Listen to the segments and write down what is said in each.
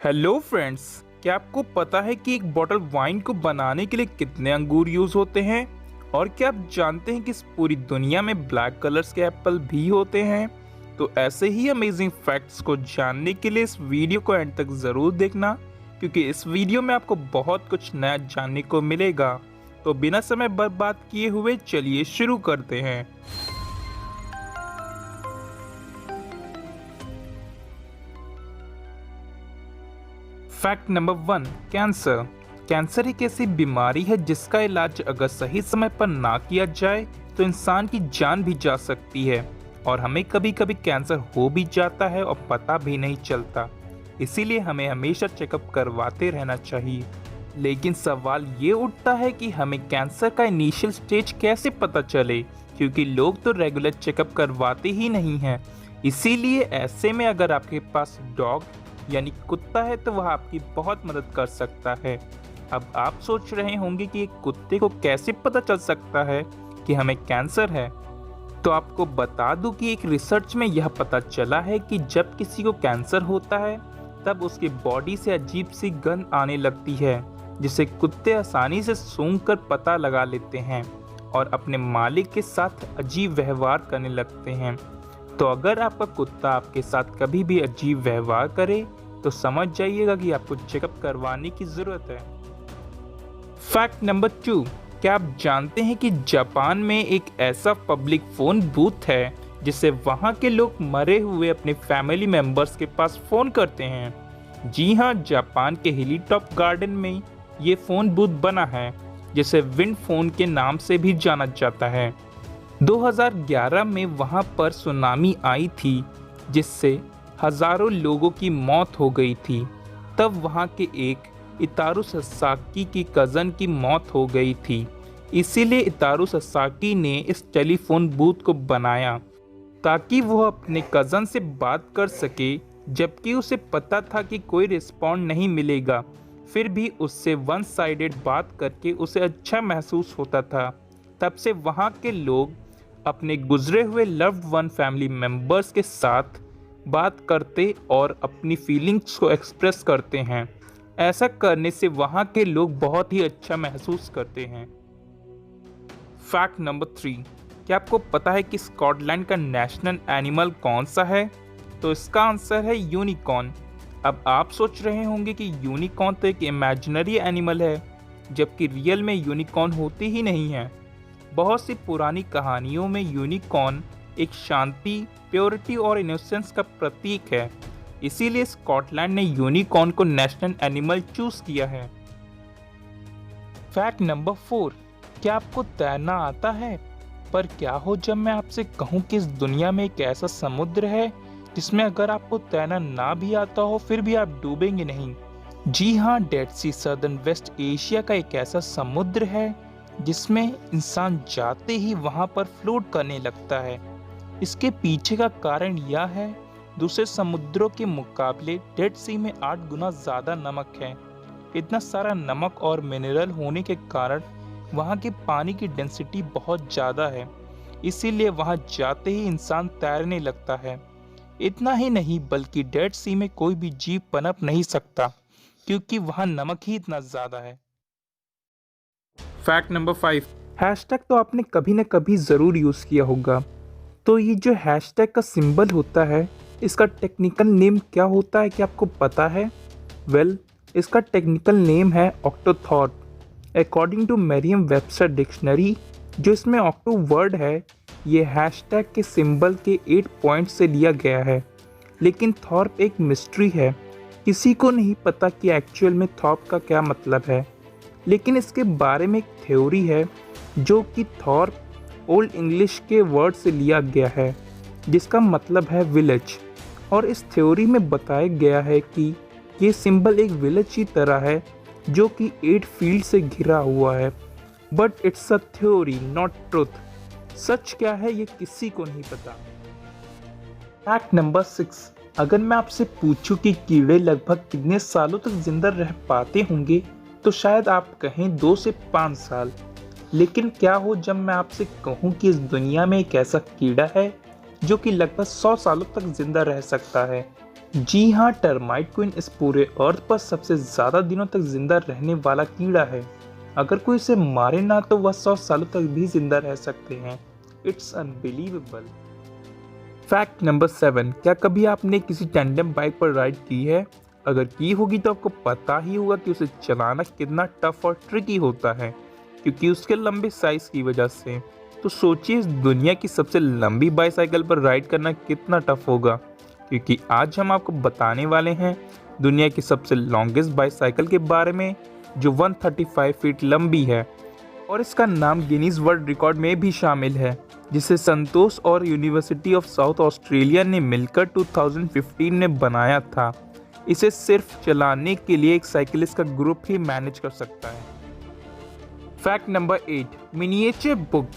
Hello friends, क्या आपको पता है कि एक बॉटल वाइन को बनाने के लिए कितने अंगूर यूज होते हैं? और क्या आप जानते हैं कि इस पूरी दुनिया में ब्लैक कलर्स के एप्पल भी होते हैं? तो ऐसे ही अमेजिंग फैक्ट्स को जानने के लिए इस वीडियो को एंड तक ज़रूर देखना, क्योंकि इस वीडियो में आपको बहुत कुछ नया जानने को मिलेगा। तो बिना समय बर्बाद किए हुए चलिए शुरू करते हैं। Fact number 1, cancer. कैंसर एक ऐसी बीमारी है जिसका इलाज अगर सही समय पर ना किया जाए तो इंसान की जान भी जा सकती है, और हमें कभी कभी कैंसर हो भी जाता है और पता भी नहीं चलता। इसीलिए हमें हमेशा चेकअप करवाते रहना चाहिए। लेकिन सवाल ये उठता है कि हमें कैंसर का इनिशियल स्टेज कैसे पता चले, क्योंकि लोग तो रेगुलर चेकअप करवाते ही नहीं हैं। इसीलिए ऐसे में अगर आपके पास डॉग यानी कुत्ता है तो वह आपकी बहुत मदद कर सकता है। अब आप सोच रहे होंगे कि एक कुत्ते को कैसे पता चल सकता है कि हमें कैंसर है। तो आपको बता दूं कि एक रिसर्च में यह पता चला है कि जब किसी को कैंसर होता है तब उसकी बॉडी से अजीब सी गंध आने लगती है, जिसे कुत्ते आसानी से सूंघ कर पता लगा लेते हैं और अपने मालिक के साथ अजीब व्यवहार करने लगते हैं। तो अगर आपका कुत्ता आपके साथ कभी भी अजीब व्यवहार करे तो समझ जाइएगा कि आपको चेकअप करवाने की ज़रूरत है। फैक्ट नंबर 2, क्या आप जानते हैं कि जापान में एक ऐसा पब्लिक फ़ोन बूथ है जिसे वहाँ के लोग मरे हुए अपने फैमिली मेम्बर्स के पास फ़ोन करते हैं? जी हाँ, जापान के हिली टॉप गार्डन में ये फ़ोन बूथ बना है, जिसे विंड फ़ोन के नाम से भी जाना जाता है। 2011 में वहां पर सुनामी आई थी जिससे हजारों लोगों की मौत हो गई थी। तब वहां के एक इतारू ससाकी की कज़न की मौत हो गई थी। इसीलिए इतारू ससाकी ने इस टेलीफोन बूथ को बनाया ताकि वह अपने कज़न से बात कर सके, जबकि उसे पता था कि कोई रिस्पॉन्ड नहीं मिलेगा। फिर भी उससे वन साइडेड बात करके उसे अच्छा महसूस होता था। तब से वहाँ के लोग अपने गुजरे हुए लव्ड वन फैमिली मेंबर्स के साथ बात करते और अपनी फीलिंग्स को एक्सप्रेस करते हैं। ऐसा करने से वहाँ के लोग बहुत ही अच्छा महसूस करते हैं। फैक्ट नंबर 3, क्या आपको पता है कि स्कॉटलैंड का नेशनल एनिमल कौन सा है? तो इसका आंसर है यूनिकॉर्न। अब आप सोच रहे होंगे कि यूनिकॉर्न तो एक इमेजिनरी एनिमल है, जबकि रियल में यूनिकॉर्न होती ही नहीं है। बहुत सी पुरानी कहानियों में यूनिकॉर्न एक शांति, प्योरिटी और इनोसेंस का प्रतीक है। इसीलिए स्कॉटलैंड ने यूनिकॉर्न को नेशनल एनिमल चूज किया है। फैक्ट नंबर 4, क्या आपको तैरना आता है? पर क्या हो जब मैं आपसे कहूँ कि इस दुनिया में एक ऐसा समुद्र है जिसमें अगर आपको तैरना ना भी आता हो फिर भी आप डूबेंगे नहीं? जी हाँ, डेड सी सदर्न वेस्ट एशिया का एक ऐसा समुद्र है जिसमें इंसान जाते ही वहां पर फ्लोट करने लगता है। इसके पीछे का कारण यह है, दूसरे समुद्रों के मुकाबले डेड सी में 8 गुना ज़्यादा नमक है। इतना सारा नमक और मिनरल होने के कारण वहाँ के पानी की डेंसिटी बहुत ज़्यादा है। इसीलिए वहाँ जाते ही इंसान तैरने लगता है। इतना ही नहीं, बल्कि डेड सी में कोई भी जीव पनप नहीं सकता, क्योंकि वहाँ नमक ही इतना ज़्यादा है। फैक्ट नंबर 5, हैशटैग तो आपने कभी ना कभी ज़रूर यूज़ किया होगा। तो ये जो हैशटैग का सिंबल होता है, इसका टेक्निकल नेम क्या होता है, क्या आपको पता है? वेल, इसका टेक्निकल नेम है octothorpe. According to Merriam Webster dictionary, जो इसमें ऑक्टो वर्ड है, ये हैशटैग के सिंबल के 8 पॉइंट से लिया गया है। लेकिन थॉर्प एक मिस्ट्री है, किसी को नहीं पता कि एक्चुअल में थॉर्प का क्या मतलब है। लेकिन इसके बारे में एक थ्योरी है जो कि थॉर्प ओल्ड इंग्लिश के वर्ड से लिया गया है, जिसका मतलब है विलेज। और इस थ्योरी में बताया गया है कि ये सिंबल एक विलेज की तरह है जो कि 8 फील्ड से घिरा हुआ है। But it's a theory, not truth. सच क्या है ये किसी को नहीं पता। फैक्ट नंबर 6, अगर मैं आपसे पूछूं कि कीड़े लगभग कितने सालों तक जिंदा रह पाते होंगे तो शायद आप कहें 2 से 5 साल। लेकिन क्या हो जब मैं आपसे कहूं कि इस दुनिया में एक ऐसा कीड़ा है जो कि लगभग 100 सालों तक जिंदा रह सकता है? जी हाँ, टर्माइट क्वीन इस पूरे अर्थ पर सबसे ज्यादा दिनों तक जिंदा रहने वाला कीड़ा है। अगर कोई इसे मारे ना तो वह 100 सालों तक भी जिंदा रह सकते हैं। It's unbelievable. फैक्ट नंबर 7, क्या कभी आपने किसी टैंडम बाइक पर राइड की है? अगर की होगी तो आपको पता ही होगा कि उसे चलाना कितना टफ और ट्रिकी होता है, क्योंकि उसके लंबे साइज की वजह से। तो सोचिए इस दुनिया की सबसे लंबी बाईसाइकिल पर राइड करना कितना टफ होगा, क्योंकि आज हम आपको बताने वाले हैं दुनिया की सबसे लॉन्गेस्ट बाईसाइकिल के बारे में, जो 135 फीट लंबी है और इसका नाम गिनीज वर्ल्ड रिकॉर्ड में भी शामिल है, जिसे संतोष और यूनिवर्सिटी ऑफ साउथ ऑस्ट्रेलिया ने मिलकर 2015 में बनाया था। इसे सिर्फ चलाने के लिए एक साइकिलिस्ट का ग्रुप ही मैनेज कर सकता है। Fact number 8, miniature book.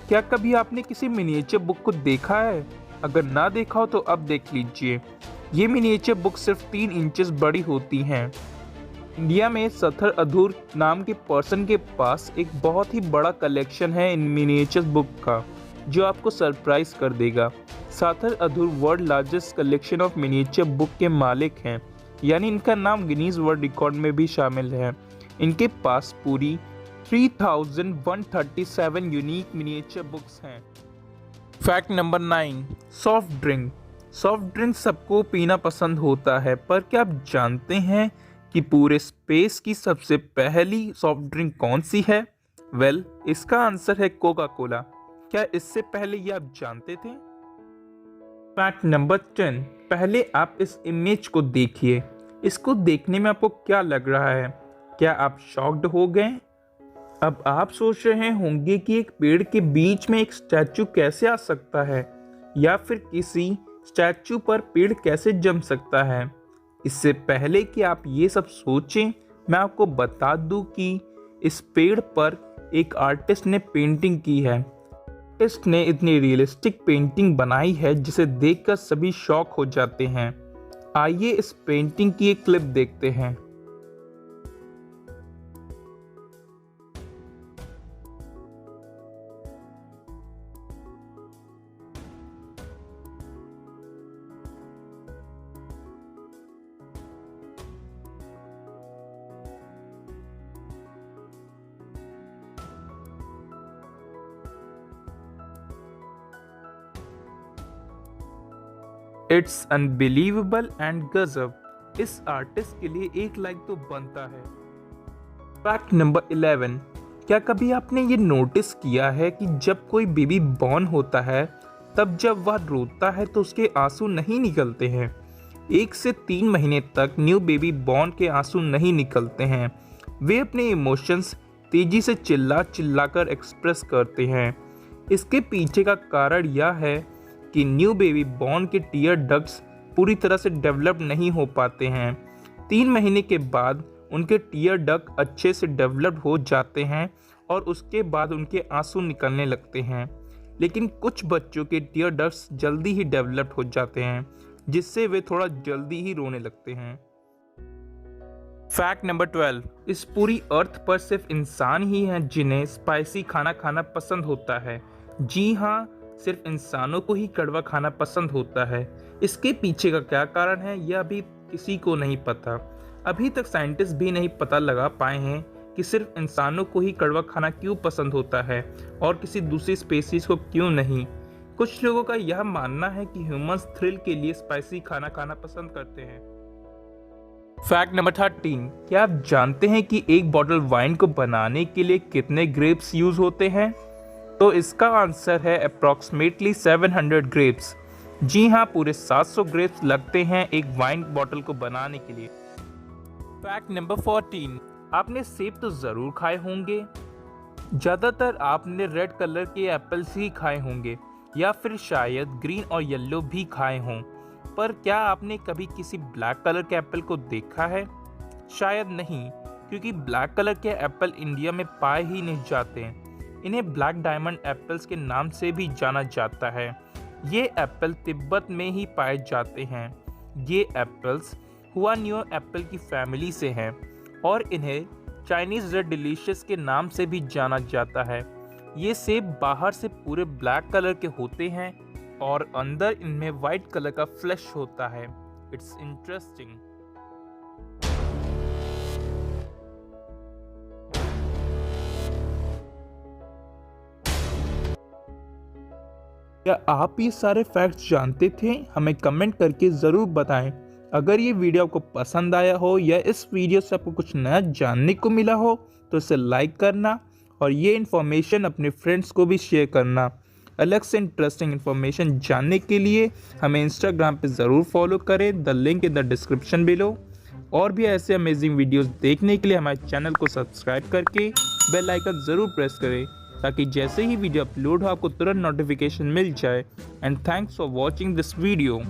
क्या कभी आपने किसी मिनिएचर बुक को देखा है? अगर ना देखा हो तो अब देख लीजिए। ये मिनिएचर बुक सिर्फ 3 इंचेस बड़ी होती हैं। इंडिया में सथर अधूर नाम के पर्सन के पास एक बहुत ही बड़ा कलेक्शन है इन मिनिएचर बुक का, जो आपको सरप्राइज कर देगा। साथर अधूर world largest collection of miniature book के मालिक हैं, यानी इनका नाम गिनीज वर्ल्ड रिकॉर्ड में भी शामिल है। इनके पास पूरी 3137 यूनिक मिनिएचर बुक्स हैं। Fact number 9, soft drink. Soft drink सबको पीना पसंद होता है, पर क्या आप जानते हैं कि पूरे स्पेस की सबसे पहली सॉफ्ट ड्रिंक कौन सी है? वेल, इसका आंसर है कोका कोला। क्या इससे पहले ये आप जानते थे? फैक्ट नंबर 10, पहले आप इस इमेज को देखिए। इसको देखने में आपको क्या लग रहा है? क्या आप शॉक्ड हो गए? अब आप सोच रहे होंगे कि एक पेड़ के बीच में एक स्टैचू कैसे आ सकता है, या फिर किसी स्टैचू पर पेड़ कैसे जम सकता है। इससे पहले कि आप ये सब सोचें, मैं आपको बता दूं कि इस पेड़ पर एक आर्टिस्ट ने पेंटिंग की है। आर्टिस्ट ने इतनी रियलिस्टिक पेंटिंग बनाई है जिसे देखकर सभी शॉक हो जाते हैं। आइए इस पेंटिंग की एक क्लिप देखते हैं। इट्स अनबिलीवेबल एंड गजब। इस आर्टिस्ट के लिए एक लाइक तो बनता है। फैक्ट नंबर 11, क्या कभी आपने ये नोटिस किया है कि जब कोई बेबी बॉर्न होता है तब जब वह रोता है तो उसके आंसू नहीं निकलते हैं। 1 से 3 महीने तक न्यू बेबी बॉर्न के आंसू नहीं निकलते हैं। वे अपने इमोशंस तेजी से चिल्ला चिल्ला कर एक्सप्रेस करते हैं। इसके पीछे का कारण यह है कि न्यू बेबी बॉर्न के टीयर डक्ट्स पूरी तरह से डेवलप नहीं हो पाते हैं। 3 महीने के बाद उनके टीयर डक्ट अच्छे से डेवलप हो जाते हैं और उसके बाद उनके आंसू निकलने लगते हैं। लेकिन कुछ बच्चों के टीयर डक्ट्स जल्दी ही डेवलप हो जाते हैं, जिससे वे थोड़ा जल्दी ही रोने लगते हैं। फैक्ट नंबर 12, इस पूरी अर्थ पर सिर्फ इंसान ही हैं जिन्हें स्पाइसी खाना खाना पसंद होता है। जी हाँ, सिर्फ इंसानों को ही कड़वा खाना पसंद होता है। इसके पीछे का क्या कारण है यह अभी किसी को नहीं पता। अभी तक साइंटिस्ट भी नहीं पता लगा पाए हैं कि सिर्फ इंसानों को ही कड़वा खाना क्यों पसंद होता है और किसी दूसरी स्पेसीज को क्यों नहीं। कुछ लोगों का यह मानना है कि ह्यूमंस थ्रिल के लिए स्पाइसी खाना खाना पसंद करते हैं। फैक्ट नंबर 13, क्या आप जानते हैं कि एक बॉटल वाइन को बनाने के लिए कितने ग्रेप्स यूज होते हैं? तो इसका आंसर है अप्रॉक्सीमेटली 700 ग्रेप्स। जी हाँ, पूरे 700 ग्रेप्स लगते हैं एक वाइन बॉटल को बनाने के लिए। फैक्ट नंबर 14, आपने सेब तो जरूर खाए होंगे। ज़्यादातर आपने रेड कलर के एप्पल्स ही खाए होंगे, या फिर शायद ग्रीन और येलो भी खाए हों। पर क्या आपने कभी किसी ब्लैक कलर के एप्पल को देखा है? शायद नहीं, क्योंकि ब्लैक कलर के एप्पल इंडिया में पाए ही नहीं जाते हैं। इन्हें ब्लैक डायमंड एप्पल्स के नाम से भी जाना जाता है। ये एप्पल तिब्बत में ही पाए जाते हैं। ये एप्पल्स हुआनियो एप्पल की फैमिली से हैं और इन्हें चाइनीज रेड डिलीशियस के नाम से भी जाना जाता है। ये सेब बाहर से पूरे ब्लैक कलर के होते हैं और अंदर इनमें वाइट कलर का फ्लैश होता है। It's interesting. क्या आप ये सारे फैक्ट्स जानते थे? हमें कमेंट करके ज़रूर बताएं। अगर ये वीडियो आपको पसंद आया हो या इस वीडियो से आपको कुछ नया जानने को मिला हो तो इसे लाइक करना और ये इन्फॉर्मेशन अपने फ्रेंड्स को भी शेयर करना। अलग से इंटरेस्टिंग इन्फॉर्मेशन जानने के लिए हमें इंस्टाग्राम पे ज़रूर फॉलो करें, the link in the description below. और भी ऐसे अमेजिंग वीडियोस देखने के लिए हमारे चैनल को सब्सक्राइब करके बेल आइकन ज़रूर प्रेस करें ताकि जैसे ही वीडियो अपलोड हो आपको तुरंत नोटिफिकेशन मिल जाए। And thanks for watching this video.